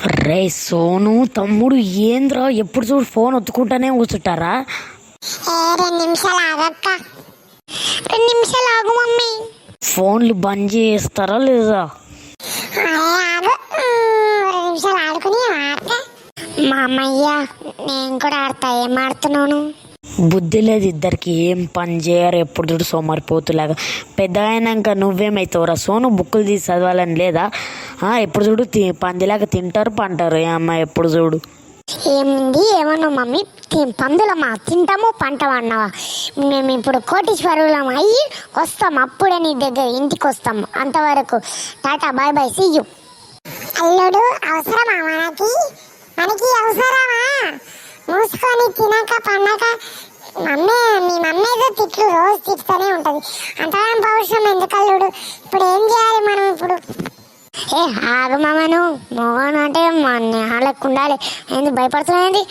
రే సోను తమ్ముడు ఏంద్రా ఎప్పుడు చూడు ఫోన్ ఒత్తుకుంటానే కూర్చుంటారా? 2 నిమిషాలు ఆగక్క. 2 నిమిషాలు ఆగు మమ్మీ. ఫోన్లు బంద్ చేస్తారా లేదా? ఆగు. 2 నిమిషాలు ఆడుకుని ఆడతా. మా అమ్మయ్య నేను కూడా ఆడతా. ఏం ఆడుతున్నాను? బుద్ధి లేదు ఇద్దరికి, ఏం పని చేయరు ఎప్పుడు చూడు సోమరిపోతులాగా. పెద్ద అయినాక నువ్వేమైతావురా సోను? బుక్కులు తీసి చదవాలని లేదా? ఎప్పుడు చూడు పందిలాగా తింటారు పంటారు. ఏ అమ్మ ఎప్పుడు చూడు. ఏముంది ఏమన్నా మమ్మీ, పందులమ్మా తింటాము పంటం అన్నావా? మేము ఇప్పుడు కోటీశ్వరులం అయ్యి వస్తాం, అప్పుడే నీ దగ్గర ఇంటికి వస్తాం. అంతవరకు tata bye bye, see you. అల్లుడు అవసరమా మనకి? మనకి అవసరమా? మూసుకొని తినక పండక మీ మమ్మీ ఏదో తిట్లు రోజు తిట్టుతూనే ఉంటుంది. అంతగా పౌరుషం ఎందుకు అల్లుడు? ఇప్పుడు ఏం చేయాలి మనం? ఇప్పుడు ఆగమను మొగను అంటే వాళ్ళకు ఉండాలి. ఎందుకు భయపడుతున్నాయండి?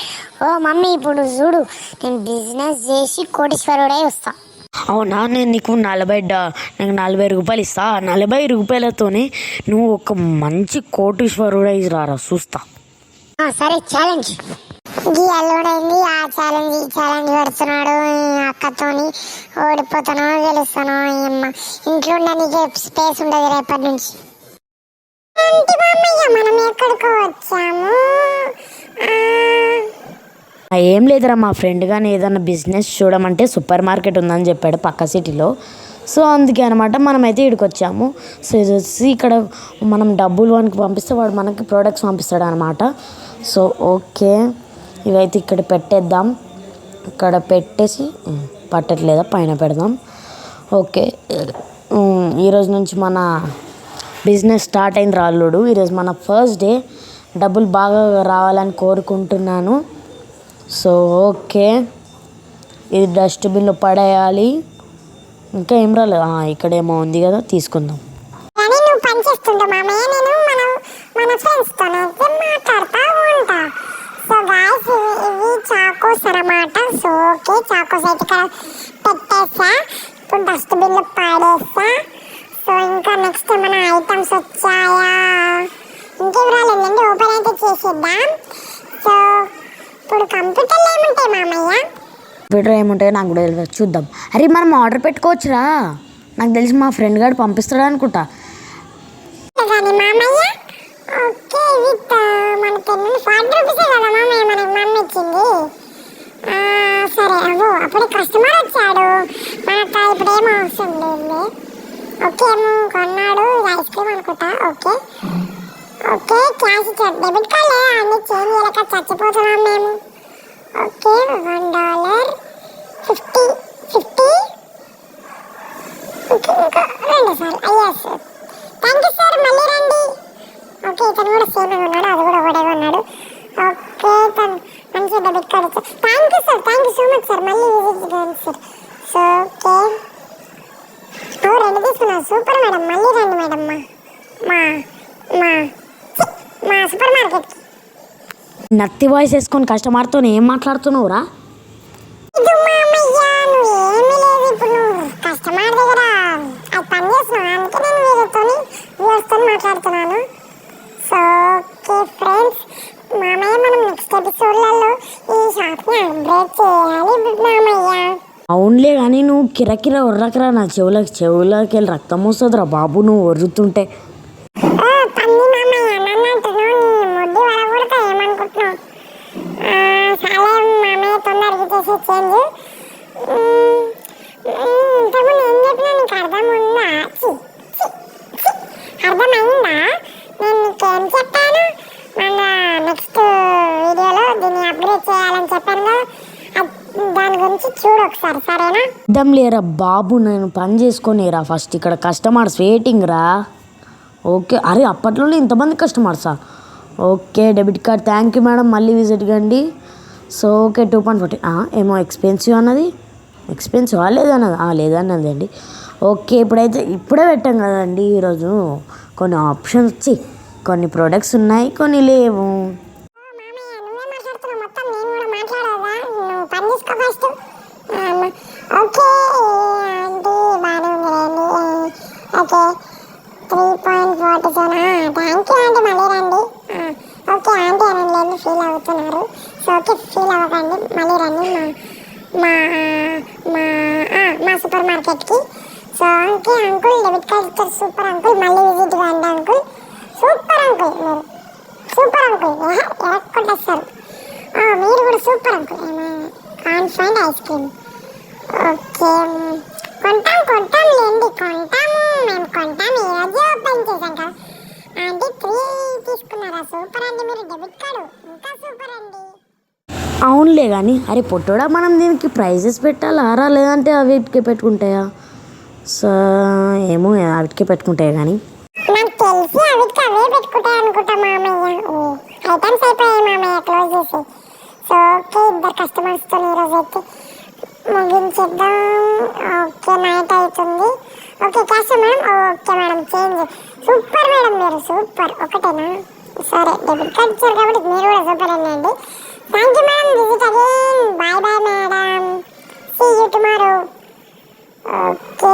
ఓ మమ్మీ ఇప్పుడు చూడు, నేను బిజినెస్ చేసి కోటీశ్వరుడై వస్తా. అవునా? నేను నీకు నాకు 40 రూపాయలు ఇస్తా. 40 రూపాయలతోనే నువ్వు ఒక మంచి కోటీశ్వరుడై రారా, చూస్తా. సరే, ఛాలెంజ్. ఈ అల్లుడైంది ఆ ఛాలెంజ్ ఈ ఛాలెంజ్ పెడుతున్నాడు. అక్కతోని ఓడిపోతానో గెలుస్తానో అమ్మ. ఇంట్లో నీకు స్పేస్ ఉండదు రేపటి నుంచి. మనం ఎక్కడికో వచ్చాము. ఏం లేదురా, మా ఫ్రెండ్ కానీ ఏదన్నా బిజినెస్ చూడమంటే సూపర్ మార్కెట్ ఉందని చెప్పాడు పక్క సిటీలో. సో అందుకే అనమాట మనమైతే ఇక్కడికి వచ్చాము. సో ఇది వచ్చి ఇక్కడ మనం డబ్బులు వానికి పంపిస్తే వాడు మనకి ప్రోడక్ట్స్ పంపిస్తాడు అనమాట. సో ఓకే, ఇవైతే ఇక్కడ పెట్టేద్దాం. ఇక్కడ పెట్టేసి పట్టట్లేదా, పైన పెడదాం. ఓకే, ఈరోజు నుంచి మన బిజినెస్ స్టార్ట్ అయింది రాళ్ళుడు. ఈరోజు మన ఫస్ట్ డే. డబ్బులు బాగా రావాలని కోరుకుంటున్నాను. సో ఓకే, ఇది డస్ట్బిన్లో పడేయాలి. ఇంకా ఏం రాలేదు, ఇక్కడేమో ఉంది కదా, తీసుకుందాం. సో గాయ్స్, ఇవి చాకోస్ అన్నమాట. సో ఓకే, చాకోస్ అయితే ఇక్కడ పెట్టేసా. ఇప్పుడు డస్ట్బిన్లో పడేసా. సో ఇంకా నెక్స్ట్ ఏమైనా ఐటమ్స్ వచ్చాయా? ఇంకేం రాలేదండి, ఓపెన్ అయితే చేసేద్దాం. సో ఇప్పుడు కంప్యూటర్లో ఏముంటాయి మామయ్య? కంప్యూటర్ ఏముంటాయో నాకు కూడా తెలియదు, చూద్దాం. అరే మనం ఆర్డర్ పెట్టుకోవచ్చురా, నాకు తెలిసి మా ఫ్రెండ్ గారు పంపిస్తాడు అనుకుంటా. కానీ మామయ్య ఓకే, విత్ మన పెన్ను 40 రూపీసే కదా మామయ్య మనకి మమ్మీ ఇచ్చింది. సరే, అప్పుడే కస్టమర్ వచ్చాడు. మనకు ఇప్పుడు ఏం అవసరం లేదు. ఓకే, ఏమో కొన్నాడు, ఐస్ క్రీమ్ అనుకుంటా. ఓకే ఓకే, క్యాష్ ఇచ్చాడు. డెబిట్ కార్డ్ లేదా అన్ని చేంజ్ చేయలేక చచ్చిపోతున్నాం మేము. ఓకే, $1 50 ఇంకా 2 సార్లు. అయ్యా సార్, థ్యాంక్ యూ సార్, మళ్ళీ రండి. ఓకే, ఇతను కూడా సేమ్ ఉన్నాడు, అది కూడా ఒకటే ఉన్నాడు. ఓకే, తను మంచిగా డెబిట్ కార్డ్ ఇచ్చారు. Thank you sir, thank you so much sir, మళ్ళీ విజిట్ చేయండి సార్. సో ఓకే, 2 తీసుకున్నాను. సూపర్ మేడం, మళ్ళీ రండి మేడం మా సూపర్ మార్కెట్కి. నత్తి వాయిస్ వేసుకొని కస్టమర్తో ఏం మాట్లాడుతున్నావురా? ఏమీ లేదు, ఇప్పుడు నువ్వు కస్టమర్ దగ్గర అది పని చేస్తున్నావు, అందుకే నేను వీళ్ళతో మాట్లాడుతున్నాను. సో ఓకే ఫ్రెండ్స్, మామయ్య మనం నెక్స్ట్ ఎపిసోడ్లలో ఈ షాప్ని అప్గ్రేడ్ చేయాలి మామయ్య. అవునులే కానీ నువ్వు కిరకిర ఒర్రకరా, నా చెవులకి వెళ్ళి రక్తం వస్తుందిరా బాబు నువ్వు ఒర్రుతుంటే. పంది మామయ్య నన్ను అంటున్నావు, నీ ముడ్డి వడగొడతా ఏమనుకుంటున్నావు? చాలా మామయ్య తొందరగా చేసే చేంజ్. ఇంతకుముందు ఏం చెప్పినా నీకు అర్థమైందా? అర్థమైందా? నేను నీకేం చెప్పాను? మన నెక్స్ట్ వీడియోలో దీన్ని అప్గ్రేడ్ చేయాలని చెప్పాను కదా, దాని గురించి చూడు ఒకసారి, సరేనా? అర్థం లేరా బాబు, నేను పని చేసుకొనిరా ఫస్ట్. ఇక్కడ కస్టమర్స్ వెయిటింగ్ రా. ఓకే, అరే అప్పట్లోనే ఇంతమంది కస్టమర్సా? Okay, debit card, thank you madam, మళ్ళీ విజిట్ కండి. సో ఓకే, 2.40 ఏమో ఎక్స్పెన్సివ్ అన్నది, ఎక్స్పెన్సివ్ లేదన్నది అండి. ఓకే, ఇప్పుడే పెట్టాం కదండి ఈరోజు. కొన్ని ఆప్షన్స్ వచ్చి కొన్ని ప్రోడక్ట్స్ ఉన్నాయి, కొన్ని లేవు. ఓకే ఆంటీ, బాగానే ఉంది రండి. ఓకే 3.47. థ్యాంక్ యూ ఆంటీ, మళ్ళీ రండి. ఓకే ఓకే ఆంటీ అని లేదు ఫీల్ అవుతున్నారు. సో ఓకే ఫీల్ అవ్వకండి, మళ్ళీ రండి మా మా మా సూపర్ మార్కెట్కి. So okay uncle debit card ఇస్తారు, సూపర్ అంకుల్, మళ్ళీ విజిట్ కాండి అంకుల్, సూపర్ అంకుల్, మీరు సూపర్ అంకుల్, ఎరక్కొట్టేస్తారు. మీరు కూడా సూపర్ అంకుల్, కాన్ఫైండ్ ఐస్ క్రీమ్. ఓకే కొంటాం లేండి, కొంటాము, మేము కొంటాము, ఈరోజు ఓపెన్ చేశాం కదా ఆంటీ. 3 తీసుకున్నారా, సూపర్ అండి, మీరు డెబిట్ కార్డు ఇంకా సూపర్ అండి. అవునులే కానీ అరే పొట్టోడా, మనం దీనికి ప్రైజెస్ పెట్టాలా రా, లేదంటే అవిటికే పెట్టుకుంటాయా? సో ఏమో అవిటికే పెట్టుకుంటాయి కానీ నాకు తెలిసి అవిటికి అవే పెట్టుకుంటాయి అనుకుంటా మామయ్య. ఐటమ్స్ అయిపోయాయి మామయ్య, క్లోజ్ చేసి. సో ఓకే ఇద్దరు కస్టమర్స్తో ఈరోజు అయితే ముగించేద్దాం. ఓకే నైట్ అవుతుంది. Okay cash madam, okay madam change, super madam, మీరు సూపర్. ఒకటేనా, సరే డెబిట్ కార్డ్ ఇచ్చారు కాబట్టి మీరు కూడా సూపర్ అండి. Thank you madam, visit again, bye bye madam, see you tomorrow. Okay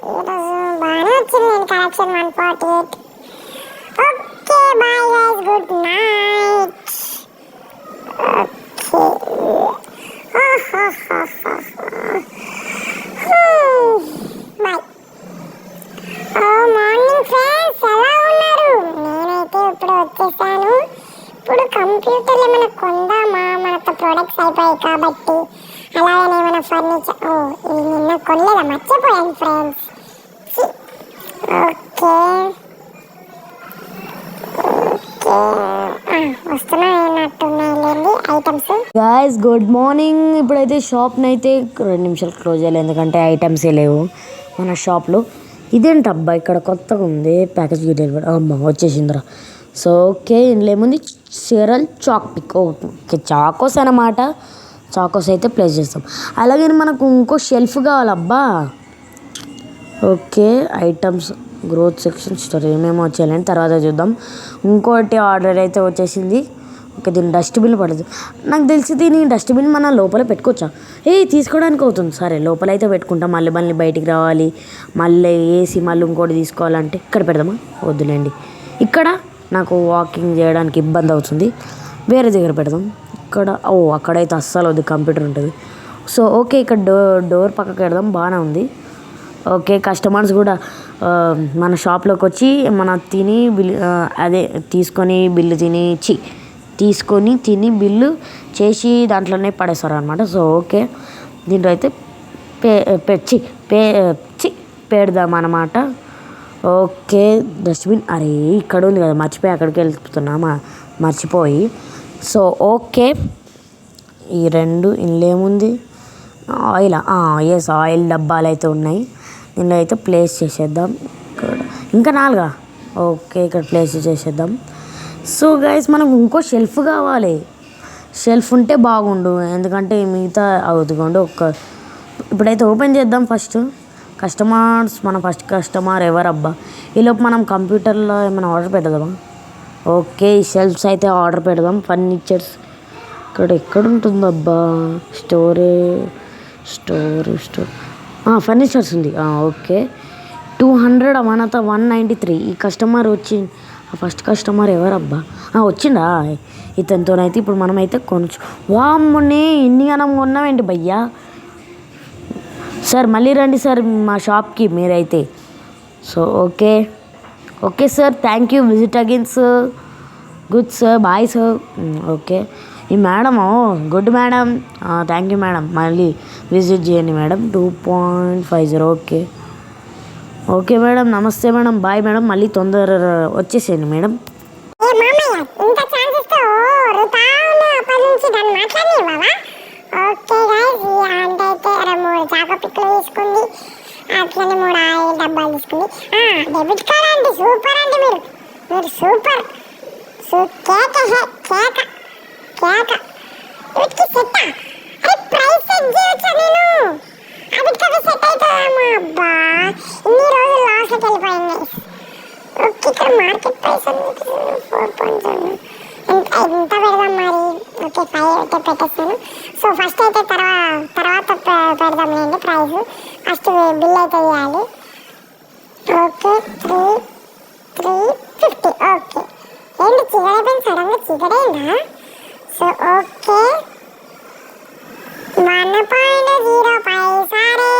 ఈరోజు బాగానే వచ్చింది నేను collection 148. Okay bye guys, good night. Bye. Morning friends, ఎలా ఉన్నారు? నేనైతే ఇప్పుడు వచ్చేసాను. ఇప్పుడు కంప్యూటర్లు ఏమైనా కొందామా, మనతో ప్రొడక్ట్స్ అయిపోయాయి కాబట్టి. అలాగనే ఏమైనా ఫర్నిచర్, ఇది నిన్న కొనలేదా, మర్చిపోయాను ఫ్రెండ్స్. ఓకే వస్తున్నాయినట్టున్నాయిలేండి ఐటమ్స్. Guys good morning. ఇప్పుడైతే షాప్ని అయితే 2 నిమిషాలు క్లోజ్ చేయాలి, ఎందుకంటే ఐటమ్సే లేవు మన షాప్లో. ఇదేంటబ్బా ఇక్కడ కొత్తగా ఉంది, ప్యాకేజ్ డెలివరీ, అమ్మ వచ్చేసిందిరా. సో ఓకే ఇందులో ఏముంది, సిరల్ చాక్ పిక్, ఓకే చాకోస్ అన్నమాట. చాకోస్ అయితే ప్లేస్ చేస్తాం. అలాగే మనకు ఇంకో షెల్ఫ్ కావాలబ్బా. ఓకే ఐటమ్స్, గ్రోత్ సెక్షన్, స్టోర్, ఏమేమో వచ్చేయాలని తర్వాత చూద్దాం. ఇంకోటి ఆర్డర్ అయితే వచ్చేసింది. ఓకే దీని డస్ట్బిన్ పడదు, నాకు తెలిసి దీని డస్ట్బిన్ మన లోపల పెట్టుకోవచ్చా? తీసుకోవడానికి అవుతుంది, సరే లోపల అయితే పెట్టుకుంటాం. మళ్ళీ బయటికి రావాలి, మళ్ళీ వేసి మళ్ళీ ఇంకోటి తీసుకోవాలంటే ఇక్కడ పెడదామా? వద్దులేండి, ఇక్కడ నాకు వాకింగ్ చేయడానికి ఇబ్బంది అవుతుంది, వేరే దగ్గర పెడదాం. ఇక్కడ అక్కడైతే అస్సలు వద్దు, కంప్యూటర్ ఉంటుంది. సో ఓకే ఇక్కడ డోర్ పక్కకి పెడదాం, బాగానే ఉంది. ఓకే కస్టమర్స్ కూడా మన షాప్లోకి వచ్చి మన తిని బిల్లు అదే తీసుకొని తిని బిల్లు చేసి దాంట్లోనే పడేస్తారు అనమాట. సో ఓకే దీంట్లో అయితే పెడదాం అన్నమాట. ఓకే డస్ట్బిన్, అరే ఇక్కడ ఉంది కదా, మర్చిపోయి అక్కడికి వెళ్తున్నా, మర్చిపోయి. సో ఓకే ఈ 2 ఇందులో ఏముంది, ఆయిల్, ఎస్ ఆయిల్ డబ్బాలు అయితే ఉన్నాయి, దీనిలో అయితే ప్లేస్ చేసేద్దాం. ఇక్కడ ఇంకా 4. ఓకే ఇక్కడ ప్లేస్ చేసేద్దాం. సో గైస్ మనకు ఇంకో షెల్ఫ్ కావాలి, షెల్ఫ్ ఉంటే బాగుండు, ఎందుకంటే మిగతా అవుతుందండి. ఇప్పుడైతే ఓపెన్ చేద్దాం. మన ఫస్ట్ కస్టమర్ ఎవరబ్బా? ఈలోపు మనం కంప్యూటర్లో ఏమైనా ఆర్డర్ పెడదామా? ఓకే ఈ షెల్ఫ్స్ అయితే ఆర్డర్ పెడదాం. ఫర్నిచర్స్ ఇక్కడ ఎక్కడ ఉంటుందబ్బా, స్టోర్ ఫర్నిచర్స్ ఉంది. ఓకే 200 మనతో 193. ఈ కస్టమర్ వచ్చి ఫస్ట్ కస్టమర్ ఎవరబ్బా? వచ్చిండా, ఇతనితోనైతే ఇప్పుడు మనమైతే కొనచ్చు. వామ్మని ఇన్ని గనం కొన్నామేంటి భయ్యా? సార్ మళ్ళీ రండి సార్ మా షాప్కి మీరైతే. So okay sir, thank you, visit again sir, good sir, bye sir. Okay ఈ madam, good madam, thank you madam, మళ్ళీ విజిట్ చేయండి మేడం. 2.50. ఓకే మేడం, నమస్తే మేడం, బాయ్ మేడం, మళ్ళీ తొందర వచ్చేసేయండి మేడం. అట్లనే 3 ఆయిల్ డబ్బాలు తీసుకుంది. డెబిట్ కార్డ్ అండి, సూపర్ అండి, మీరు సూపర్. వీటికి సెట్ ప్రైస్ సెట్ చేయొచ్చా నేను? అవిటికి సెట్ అవుతుందమ్మా. అబ్బా ఇన్ని రోజులు లాస్ట్కి వెళ్ళిపోయింది. ఓకే ఇక్కడ మార్కెట్ ప్రైస్ అనేది 4.7. ఎంత పెడదాం మరి? ఓకే 5 అయితే పెట్టేస్తాను. సో ఫస్ట్ అయితే తర్వాత పెడదాంలేండి ప్రైస్. ఫస్ట్ బిల్ అయితే చేయాలి. ఓకే 350. ఓకే ఏంటి చీకటైపోయింది, సడన్గా చీకటైందా? సో ఓకే 1.0 పైసారే.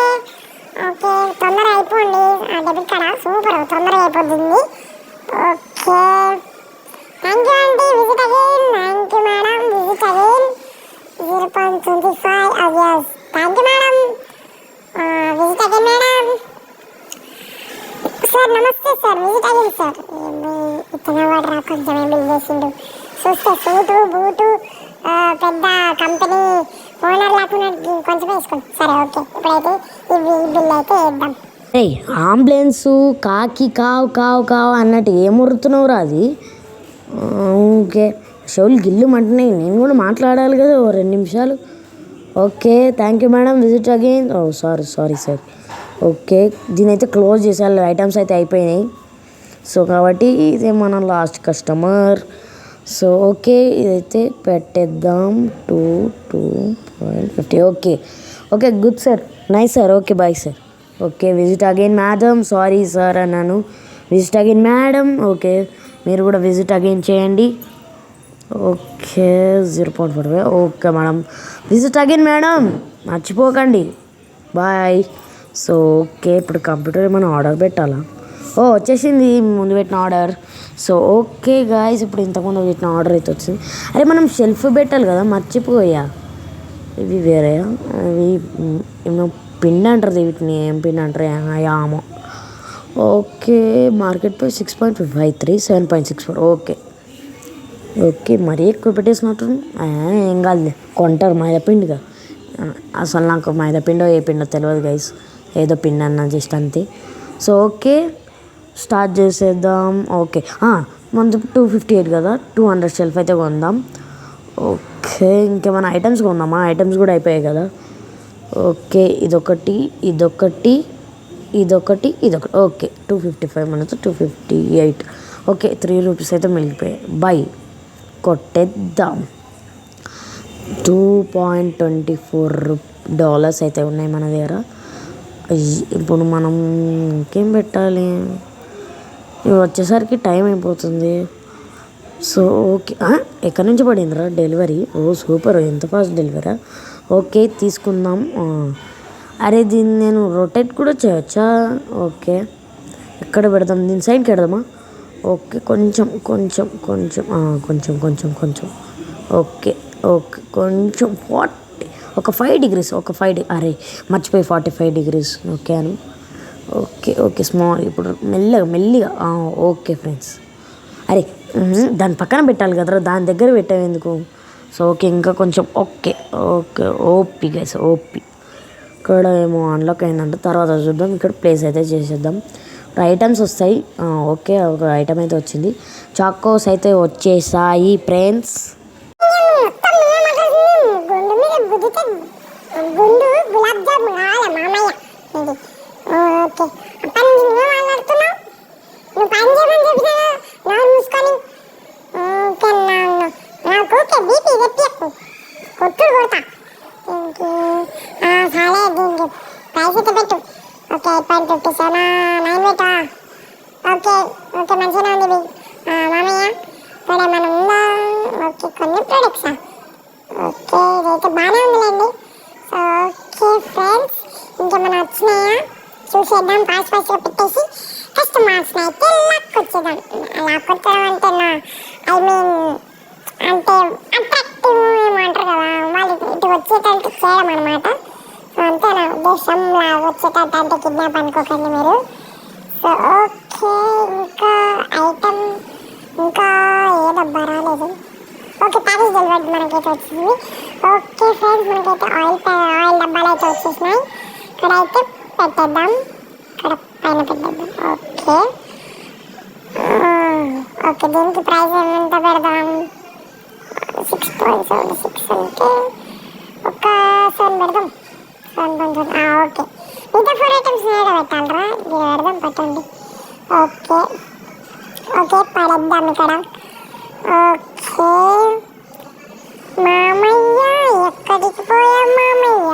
ఓకే తొందర అయిపోండి డెబిట్ కార్డా, సూపర్ తొందరగా అయిపోతుంది. ఓకే థ్యాంక్ యూ అండి, visit again. Thank you madam, visit again 0.25. yes thank you madam, visit again madam. Sir నమస్తే సార్, విజిట్ అగైన్ సార్. ఇతనే వాడు రా, కొంచెం బిల్ చేసిండు. చూస్తే సూటు బూటు పెద్ద కంపెనీ ఓనర్ లేకుండా కొంచెం వేసుకోండి. సరే ఓకే, ఇప్పుడైతే ఈ బిల్ అయితే వేద్దాం. ఏయ్ అంబులెన్సు కాకి కావు కావు కావు అన్నట్టు ఏం మురుతున్నావురా అది? ఓకే షోలు గిల్లు అంటున్నాయి, నేను కూడా మాట్లాడాలి కదా 2 నిమిషాలు. Okay thank you madam, visit again. Oh sorry sir. Okay దీని అయితే క్లోజ్ చేసారు, ఐటమ్స్ అయితే అయిపోయినాయి. సో కాబట్టి ఇదే మన లాస్ట్ కస్టమర్. సో ఓకే ఇదైతే పెట్టేద్దాం 2.50. Okay good sir, nice sir. Okay bye sir. Okay visit again madam, sorry sir అన్నాను, విజిట్ అగైన్ మేడం. ఓకే మీరు కూడా విజిట్ అగైన్ చేయండి. Okay 0.45. Okay madam, visit again madam, మర్చిపోకండి. బాయ్. సో ఓకే ఇప్పుడు computer ఏమైనా order పెట్టాలా? వచ్చేసింది ముందు పెట్టిన ఆర్డర్. సో ఓకే గాయస్, ఇప్పుడు ఇంతకుముందు పెట్టిన ఆర్డర్ అయితే వచ్చింది. అరే మనం షెల్ఫ్ పెట్టాలి కదా, మర్చిపోయా. ఇవి వేరే, అవి ఏమో పిండి అంటారు, వీటిని ఏం పిండి అంటారు, యామో. Okay market price 6.53, 7.64. ఓకే మరీ ఎక్కువ పెట్టేసినట్టు. ఏం కాదు, కొంటారు మైదాపిండిగా. అసలు నాకు మైదాపిండో ఏ పిండో తెలియదు గైస్, ఏదో పిండి అన్న జస్ట్ అంతే. సో ఓకే స్టార్ట్ చేసేద్దాం. ఓకే మనది 258 కదా, 200 షెల్ఫ్ అయితే కొందాం. ఓకే ఇంకేమైనా ఐటమ్స్ కొందామా? ఐటమ్స్ కూడా అయిపోయాయి కదా. ఓకే ఇదొకటి. ఓకే 255 మనతో 258. ఓకే 3 రూపీస్ అయితే మిగిలిపోయాయి. బై కొట్టేద్దాం. $2.24 అయితే ఉన్నాయి మన దగ్గర. ఇప్పుడు మనం ఇంకేం పెట్టాలి? ఇవి వచ్చేసరికి టైం అయిపోతుంది. సో ఓకే ఎక్కడి నుంచి పడిందిరా డెలివరీ? సూపర్, ఎంత ఫాస్ట్ డెలివరీ. ఓకే తీసుకుందాం. అరే దీన్ని నేను రొటేట్ కూడా చేయొచ్చా? ఓకే ఎక్కడ పెడదాం? దీని సైడ్కి పెడదామా? ఓకే కొంచెం ఓకే కొంచెం 40, ఒక 5 degrees, అరే మర్చిపోయి 45 degrees. ఓకే అని ఓకే స్మాల్. ఇప్పుడు మెల్లిగా ఓకే ఫ్రెండ్స్. అరే దాని పక్కన పెట్టాలి కదరా, దాని దగ్గర పెట్టావు ఎందుకు? సో ఓకే ఇంకా కొంచెం. ఓకే ఓపి గైస్, ఇక్కడ ఏమో అన్లాక్ అయిందంట, తర్వాత చూద్దాం. ఇక్కడ ప్లేస్ అయితే చేసేద్దాం. ఐటమ్స్ వస్తాయి. ఓకే ఒక ఐటమ్ అయితే వచ్చింది. చాకోస్ అయితే వచ్చేసాయి ఫ్రెండ్స్. గులాబ్ జామున్ కావాలా మామయ్య? ఓకే అప్పటి నుంచి నువ్వే మాట్లాడుతున్నావు, నువ్వు పని చేయమని చెప్పినా నోరు మూసుకొని. ఓకే నాకు ఓకే బీపీ తెప్పియకు, కొట్టుడు కొడతా. సరే దీనికి ప్రైస్ అయితే పెట్టు. ఓకే 8.57 9 పెట్టా. ఓకే మంచిగానే ఉంది మామయ్య. ఇక్కడ మనం ఉందా? ఓకే కొన్ని ప్రొడక్ట్సా? ఓకే ఇదైతే బాగానే ఉందిలేండి. సో ఓకే ఫ్రెండ్స్ ఇంకేమైనా వచ్చినాయా చూసేద్దాం. ఫాస్ట్గా పెట్టేసి కస్టమర్స్ని అయితే లాక్కొచ్చేద్దాం. లాక్కొచ్చడం అంటే అంటే అట్రాక్టివ్ ఏమంటారు కదా, వాళ్ళు ఇటు వచ్చేటట్టు చేయడం అనమాట. సో అంతే నా ఉద్దేశం, వచ్చేటట్టు అంటే కిడ్నాప్ అనుకోకండి మీరు. సో ఓకే ఇంకా ఐటమ్ ఇంకా ఏదబ్బా రాలేదు. ఓకే ప్యాకేజ్ డెలివరీ మనకైతే వచ్చింది. ఓకే ఫ్రెండ్స్ మనకైతే ఆయిల్ డబ్బాలు అయితే వచ్చేసినాయి. ఇక్కడ అయితే పెట్టేద్దాం, ఇక్కడ పైన పెట్టేద్దాం. ఓకే దీనికి ప్రైస్ ఎంత పెడదాం? 6.76 అంటే ఒక 7 పెడదాం. 7.7 ఓకే. ఇంకా 4 ఐటమ్స్ నేనే పెట్టాలరా, ఇది పెడదాం పట్టండి. ఓకే పడేద్దాం ఇక్కడ. ఓకే మామయ్య ఎక్కడికి పోయావు మామయ్య?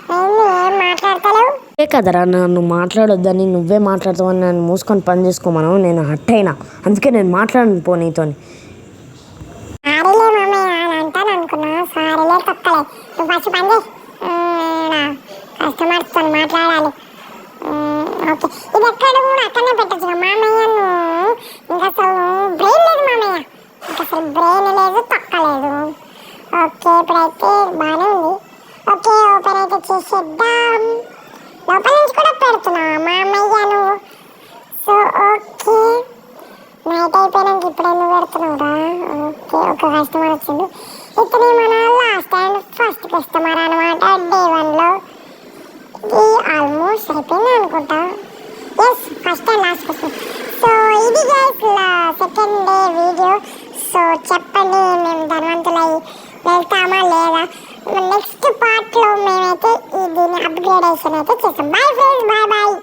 నేను ఏం మాట్లాడతలేవు. కదరా నన్ను మాట్లాడొద్దని నువ్వే మాట్లాడతావని నన్ను మూసుకొని పని చేసుకోమను. నేను హట్ అయినా, అందుకే నేను మాట్లాడను పో నీతోని. సారీలే మామయ్య అని అంటాను అనుకున్నా. సారీలే తొక్కలే. నువ్వు ఫస్ట్ పని చేయి. కస్టమర్స్తో మాట్లాడాలి. ఓకే, ఇది ఎక్కడ కూడా అక్కడనే పెట్టచ్చు మామయ్య. ఇంకా అసలు బ్రెయిన్ లేదు మామయ్య, ఇంకా అసలు బ్రెయిన్ లేదు, తొక్కలేదు. ఓకే, ఇప్పుడైతే బాగానే ఉంది. ఓకే, ఓపెన్ అయితే చేసేద్దాం. లోపల నుంచి కూడా పెడుతున్నావా మామయ్య నువ్వు? సో ఓకే, నైట్ అయిపోయినాక ఇప్పుడు ఎందుకు పెడుతున్నావురా? ఓకే, ఒక కస్టమర్ వచ్చిండు. ఇతని మన లాస్ట్ అండ్ ఫస్ట్ కస్టమర్ అనమాట డే 1లో. ఇది ఆల్మోస్ట్ అయిపోయింది అనుకుంటా. Yes, first and last customer. So ఇది guys second day video. So చెప్పండి, మేము ధనవంతులై వెళ్తామా లేదా? నెక్స్ట్ పార్ట్లో మేమైతే దీన్ని అప్గ్రేడేషన్ అయితే చేస్తాం. Bye friends, bye bye.